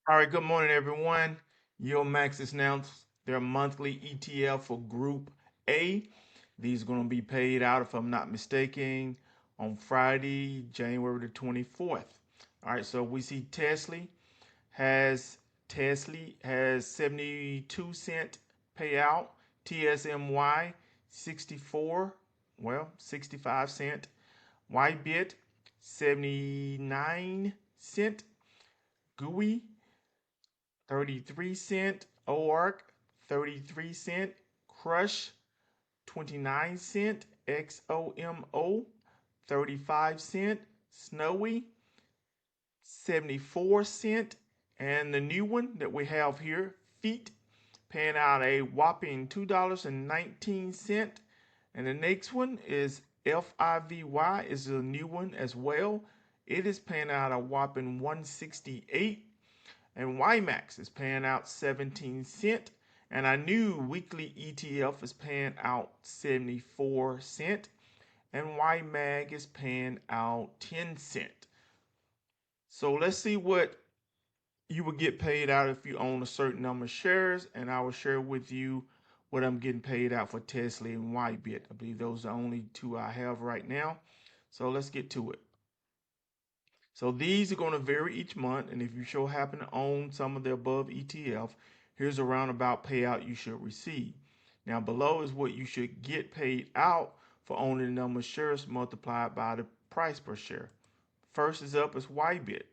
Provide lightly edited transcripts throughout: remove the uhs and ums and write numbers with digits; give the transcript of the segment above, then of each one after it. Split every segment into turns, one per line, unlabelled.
All right, good morning, everyone. YieldMax is announced their monthly ETF for Group A. These are going to be paid out, if I'm not mistaken, on Friday, January the 24th. All right, so we see has TSLY has 72-cent payout, TSMY 65 cent, YBIT 79 cent, GOOY 33 cent, OARK 33 cent, Crush 29 cent, XOMO 35 cent, SNOY 74 cent, and the new one that we have here, Feet, paying out a whopping $2.19. And the next one is FIVY, is a new one as well. It is paying out a whopping 168. And YieldMax is paying out 17 cents. And our new weekly ETF is paying out 74 cents. And YMAG is paying out 10 cents. So let's see what you would get paid out if you own a certain number of shares. And I will share with you what I'm getting paid out for TSLY and YBIT. I believe those are the only two I have right now. So let's get to it. So these are going to vary each month, and if you sure happen to own some of the above ETF, here's a roundabout payout you should receive. Now below is what you should get paid out for owning the number of shares multiplied by the price per share. First is up is YBIT.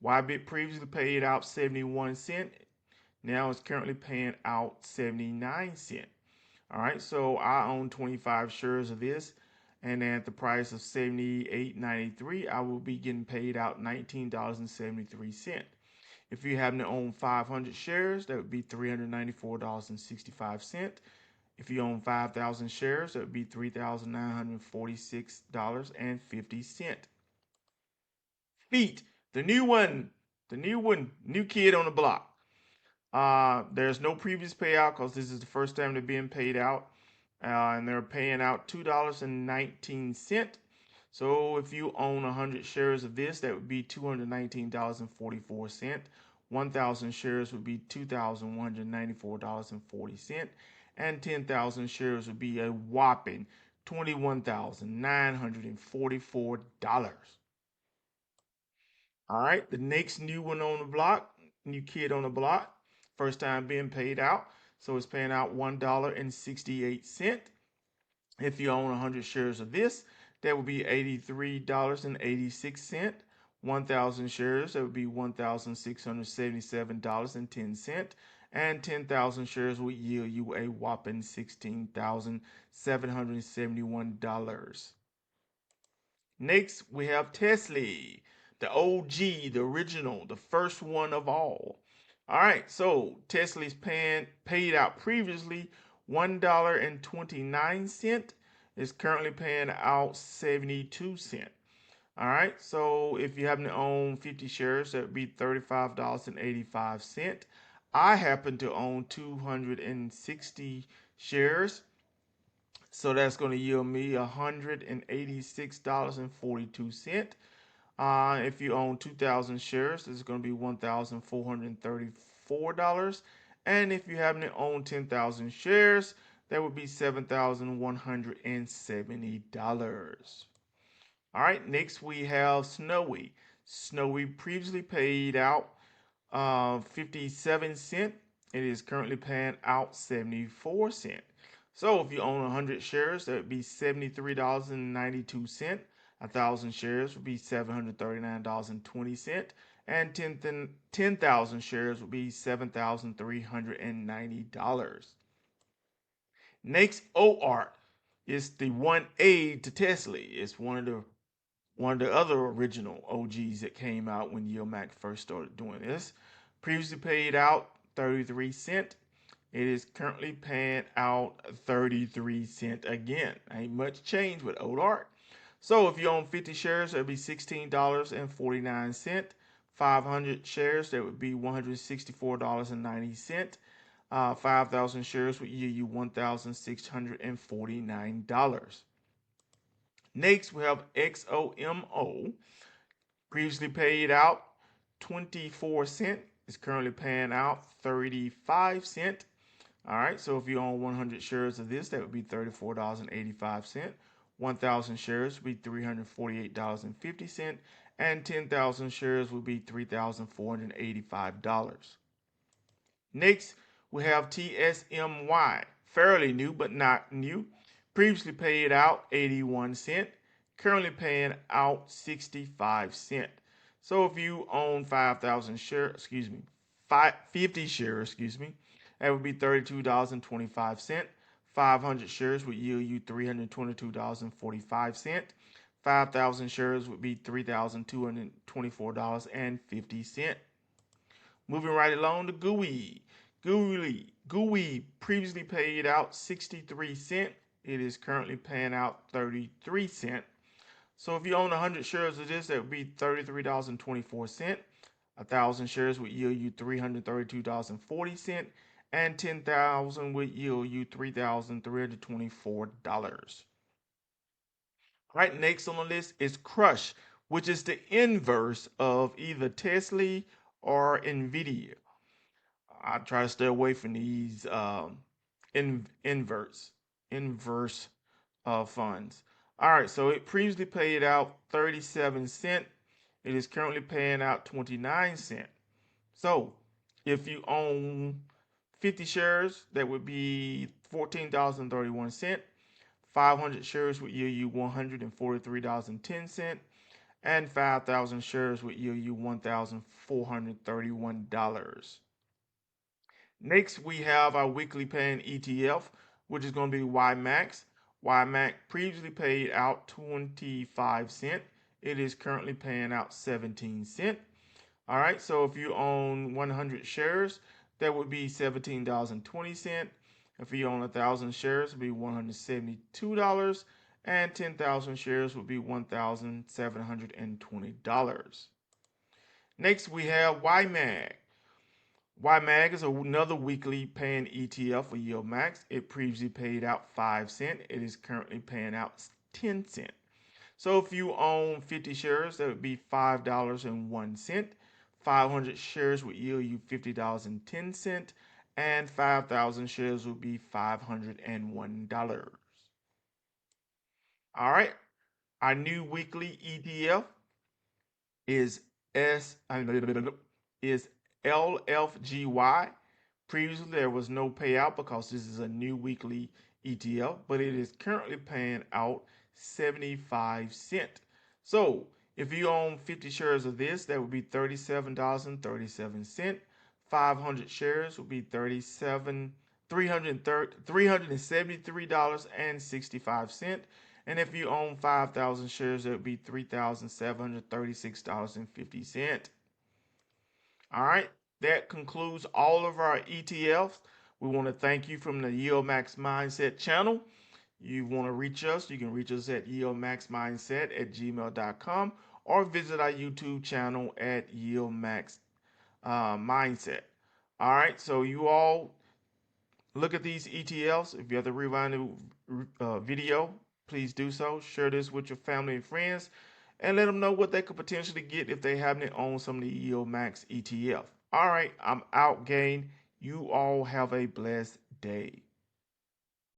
YBIT previously paid out 71 cents. Now it's currently paying out 79 cents. All right, so I own 25 shares of this, and at the price of $78.93, I will be getting paid out $19.73. If you happen to own 500 shares, that would be $394.65. If you own 5,000 shares, that would be $3,946.50. Feet, the new one, new kid on the block. There's no previous payout because this is the first time they're being paid out. And they're paying out $2.19. So if you own 100 shares of this, that would be $219.44. 1,000 shares would be $2,194.40. And 10,000 shares would be a whopping $21,944. All right, the next new one on the block, new kid on the block, first time being paid out. So it's paying out $1.68. If you own 100 shares of this, that would be $83.86. 1,000 shares, that would be $1,677.10. And 10,000 shares would yield you a whopping $16,771. Next, we have TSLY, the OG, the original, the first one of all. All right, so TSLY's paid out previously $1.29. Is currently paying out 72 cents. All right, so if you happen to own 50 shares, that would be $35.85. I happen to own 260 shares, so that's going to yield me $186.42. If you own 2,000 shares, this is going to be $1,434. And if you happen to own 10,000 shares, that would be $7,170. All right, next we have SNOY. SNOY previously paid out 57 cents. It is currently paying out 74 cents. So if you own 100 shares, that would be $73.92. 1,000 shares would be $739.20. And 10,000 shares would be $7,390. Next, OARK is the 1A to TSLY. It's one of the other original OGs that came out when YieldMax first started doing this. Previously paid out 33 cents. It is currently paying out 33 cents again. Ain't much change with OARK. So if you own 50 shares, that would be $16.49. 500 shares, that would be $164.90. 5,000 shares would yield you $1,649. Next, we have XOMO. Previously paid out 24 cents. is currently paying out 35 cents. All right, so if you own 100 shares of this, that would be $34.85. 1,000 shares would be $348.50, and 10,000 shares would be $3,485. Next, we have TSMY, fairly new but not new. Previously paid out 81 cents, currently paying out 65 cents. So if you own 5,000 shares, 50 shares, that would be $32.25. 500 shares would yield you $322.45. 5,000 shares would be $3,224.50. Moving right along to GOOY. GOOY previously paid out 63 cents. It is currently paying out 33 cents. So if you own 100 shares of this, that would be $33.24. 1,000 shares would yield you $332.40, and 10,000 would yield you $3,324. All right, next on the list is Crush, which is the inverse of either TSLY or NVIDIA. I try to stay away from these inverse funds. All right, so it previously paid out 37 cents. It is currently paying out 29 cents. So if you own 50 shares, that would be $14.31. 500 shares would yield you $143.10, and 5,000 shares would yield you $1,431. Next, we have our weekly paying ETF, which is going to be YieldMax. YieldMax previously paid out 25 cents. It is currently paying out 17 cents. All right, so if you own 100 shares, that would be $17.20. If you own 1,000 shares, it would be $172, and 10,000 shares would be $1,720. Next, we have YMAG. YMAG is another weekly paying ETF for YieldMax. It previously paid out 5 cents. It is currently paying out 10 cents. So if you own 50 shares, that would be $5.01. 500 shares would yield you $50.10, and 5,000 shares would be $501. All right, our new weekly ETF is LFGY. Previously, there was no payout because this is a new weekly ETF, but it is currently paying out 75 cents. So if you own 50 shares of this, that would be $37.37. 500 shares would be $373.65. And if you own 5,000 shares, that would be $3,736.50. All right, that concludes all of our ETFs. We want to thank you from the YieldMaxMindset channel. You want to reach us, you can reach us at YieldMaxMindset@gmail.com or visit our YouTube channel at YieldMaxMindset. All right, so you all look at these ETFs. If you have to rewind the video, please do so. Share this with your family and friends, and let them know what they could potentially get if they happen to own some of the YieldMax ETF. All right, I'm out, gang. You all have a blessed day.